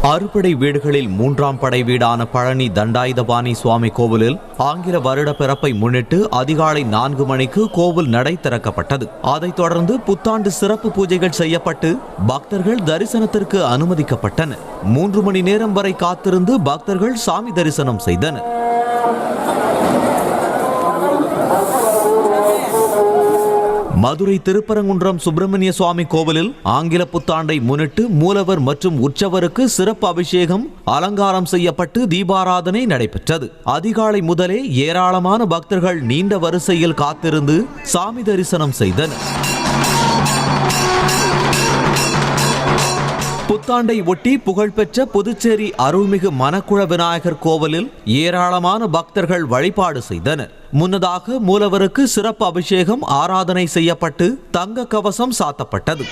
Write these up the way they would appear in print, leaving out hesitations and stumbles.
அறுபடை வீடுகளில் மூன்றாம் படை வீடான பழனி தண்டாயுதபாணி சுவாமி கோவிலில் ஆங்கில வருட பிறப்பை முன்னிட்டு அதிகாலை 4 மணிக்கு கோவில் நடை திறக்கப்பட்டது. அதைத் தொடர்ந்து புத்தாண்டு சிறப்பு பூஜைகள் செய்யப்பட்டு பக்தர்கள் தரிசனத்திற்கு அனுமதிக்கப்பட்டனர். 3 மணி நேரம் வரை காத்திருந்து பக்தர்கள் சாமி தரிசனம் செய்தனர். மதுரை திருப்பரங்குன்றம் சுப்பிரமணிய சுவாமி கோவிலில் ஆங்கில புத்தாண்டை முன்னிட்டு மூலவர் மற்றும் உற்சவருக்கு சிறப்பு அபிஷேகம் அலங்காரம் செய்யப்பட்டு தீபாராதனை நடைபெற்றது. அதிகாலை முதலே ஏராளமான பக்தர்கள் நீண்ட வரிசையில் காத்திருந்து சாமி தரிசனம் செய்தனர். புத்தாண்டை ஒட்டி புகழ்பெற்ற புதுச்சேரி அருள்மிகு மணக்குள விநாயகர் கோவிலில் ஏராளமான பக்தர்கள் வழிபாடு செய்தனர். முன்னதாக மூலவருக்கு சிறப்பு அபிஷேகம் ஆராதனை செய்யப்பட்டு தங்க கவசம் சாத்தப்பட்டது.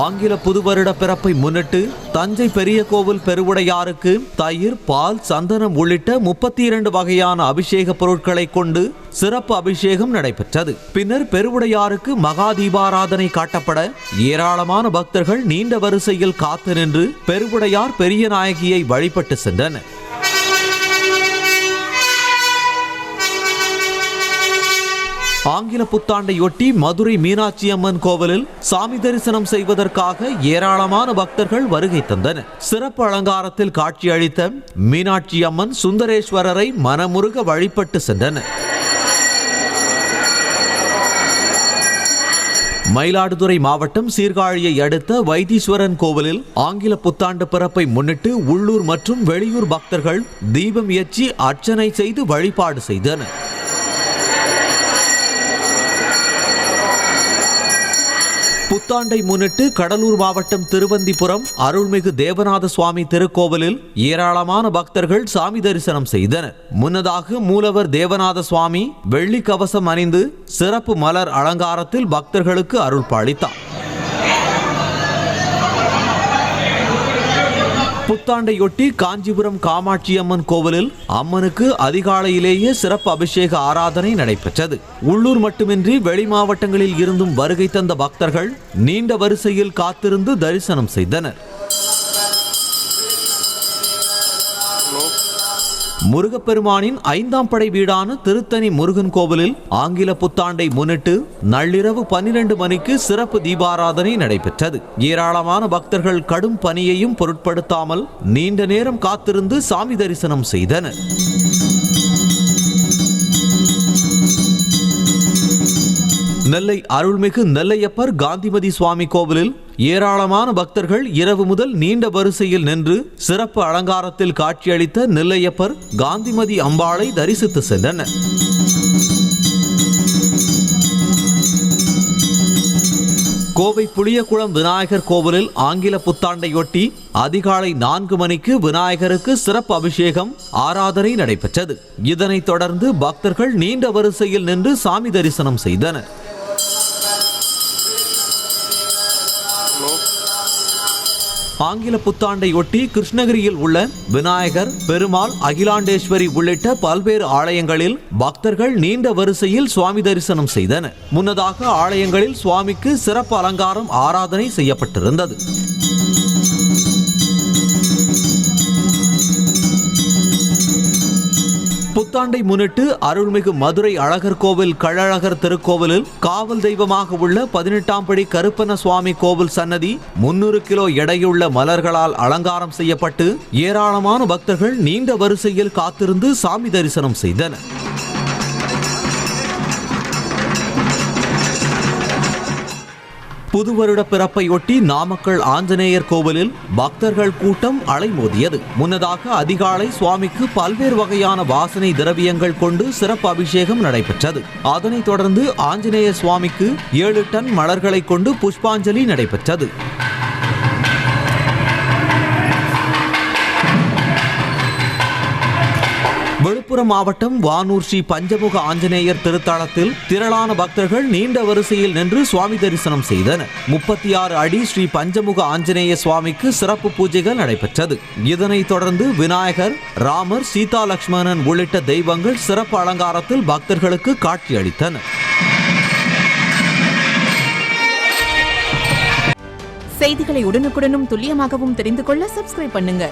ஆங்கில புது வருட பிறப்பை முன்னிட்டு தஞ்சை பெரிய கோவில் பெருவுடையாருக்கு தயிர், பால், சந்தனம் உள்ளிட்ட 32 வகையான அபிஷேக பொருட்களை கொண்டு சிறப்பு அபிஷேகம் நடைபெற்றது. பின்னர் பெருவுடையாருக்கு மகா தீபாராதனை காட்டப்பட ஏராளமான பக்தர்கள் நீண்ட வரிசையில் காத்து நின்று பெருவுடையார் பெரிய நாயகியை வழிபட்டு சென்றனர். ஆங்கில புத்தாண்டையொட்டி மதுரை மீனாட்சி அம்மன் கோவிலில் சாமி தரிசனம் செய்வதற்காக ஏராளமான பக்தர்கள் வருகை தந்தனர். சிறப்பு அலங்காரத்தில் காட்சியளித்த மீனாட்சி அம்மன் சுந்தரேஸ்வரரை மனமுருக வழிபட்டு சென்றனர். மயிலாடுதுறை மாவட்டம் சீர்காழியை அடுத்த வைத்தீஸ்வரன் கோவிலில் ஆங்கில புத்தாண்டு பிறப்பை முன்னிட்டு உள்ளூர் மற்றும் வெளியூர் பக்தர்கள் தீபம் ஏற்றி அர்ச்சனை செய்து வழிபாடு செய்தனர். புத்தாண்டை முன்னிட்டு கடலூர் மாவட்டம் திருவந்திபுரம் அருள்மிகு தேவநாத சுவாமி திருக்கோவிலில் ஏராளமான பக்தர்கள் சாமி தரிசனம் செய்தனர். முன்னதாக மூலவர் தேவநாத சுவாமி வெள்ளி கவசம் அணிந்து சிறப்பு மலர் அலங்காரத்தில் பக்தர்களுக்கு அருள் பாலித்தார். புத்தாண்டையொட்டி காஞ்சிபுரம் காமாட்சி அம்மன் கோவிலில் அம்மனுக்கு அதிகாலையிலேயே சிறப்பு அபிஷேக ஆராதனை நடைபெற்றது. உள்ளூர் மட்டுமின்றி வெளி மாவட்டங்களில் இருந்தும் வருகை தந்த பக்தர்கள் நீண்ட வரிசையில் காத்திருந்து தரிசனம் செய்தனர். முருகப்பெருமானின் 5ஆம் படை வீடான திருத்தணி முருகன் கோவிலில் ஆங்கில புத்தாண்டை முன்னிட்டு நள்ளிரவு 12 மணிக்கு சிறப்பு தீபாராதனை நடைபெற்றது. ஏராளமான பக்தர்கள் கடும் பனியையும் பொருட்படுத்தாமல் நீண்ட நேரம் காத்திருந்து சாமி தரிசனம் செய்தனர். நெல்லை அருள்மிகு நெல்லையப்பர் காந்திமதி சுவாமி கோவிலில் ஏராளமான பக்தர்கள் இரவு முதல் நீண்ட வரிசையில் நின்று சிறப்பு அலங்காரத்தில் காட்சியளித்த நெல்லையப்பர் காந்திமதி அம்பாளை தரிசித்து சென்றனர். கோவை புளியகுளம் விநாயகர் கோவிலில் ஆங்கில புத்தாண்டையொட்டி அதிகாலை 4 மணிக்கு விநாயகருக்கு சிறப்பு அபிஷேகம் ஆராதனை நடைபெற்றது. இதனைத் தொடர்ந்து பக்தர்கள் நீண்ட வரிசையில் நின்று சாமி தரிசனம் செய்தனர். ஆங்கில புத்தாண்டையொட்டி கிருஷ்ணகிரியில் உள்ள விநாயகர், பெருமாள், அகிலாண்டேஸ்வரி உள்ளிட்ட பல்வேறு ஆலயங்களில் பக்தர்கள் நீண்ட வரிசையில் சுவாமி தரிசனம் செய்தனர். முன்னதாக ஆலயங்களில் சுவாமிக்கு சிறப்பு அலங்காரம் ஆராதனை செய்யப்பட்டிருந்தது. புத்தாண்டை முன்னிட்டு அருள்மிகு மதுரை அழகர் கோவில் கள்ளழகர் திருக்கோவிலில் காவல் தெய்வமாக உள்ள 18ஆம் படி கருப்பண்ண சுவாமி கோவில் சன்னதி 300 கிலோ எடையுள்ள மலர்களால் அலங்காரம் செய்யப்பட்டு ஏராளமான பக்தர்கள் நீண்ட வரிசையில் காத்திருந்து சாமி தரிசனம் செய்தனர். புது வருட பிறப்பையொட்டி நாமக்கல் ஆஞ்சநேயர் கோவிலில் பக்தர்கள் கூட்டம் அலைமோதியது. முன்னதாக அதிகாலை சுவாமிக்கு பல்வேறு வகையான வாசனை திரவியங்கள் கொண்டு சிறப்பு அபிஷேகம் நடைபெற்றது. அதனைத் தொடர்ந்து ஆஞ்சநேயர் சுவாமிக்கு 7 டன் மலர்களை கொண்டு புஷ்பாஞ்சலி நடைபெற்றது. விழுப்புரம் மாவட்டம் வானூர் ஸ்ரீ பஞ்சமுக ஆஞ்சநேயர் திருத்தலத்தில் திரளான பக்தர்கள் நீண்ட வரிசையில் நின்று சுவாமி தரிசனம் செய்தனர். 36 அடி ஸ்ரீ பஞ்சமுக ஆஞ்சநேய சுவாமிக்கு சிறப்பு பூஜைகள் நடைபெற்றது. இதனைத் தொடர்ந்து விநாயகர், ராமர், சீதா லட்சுமணன் உள்ளிட்ட தெய்வங்கள் சிறப்பு அலங்காரத்தில் பக்தர்களுக்கு காட்சியளித்தனர். செய்திகளை உடனுக்குடனும் துல்லியமாகவும் தெரிந்து கொள்ள சப்ஸ்கிரைப் பண்ணுங்க.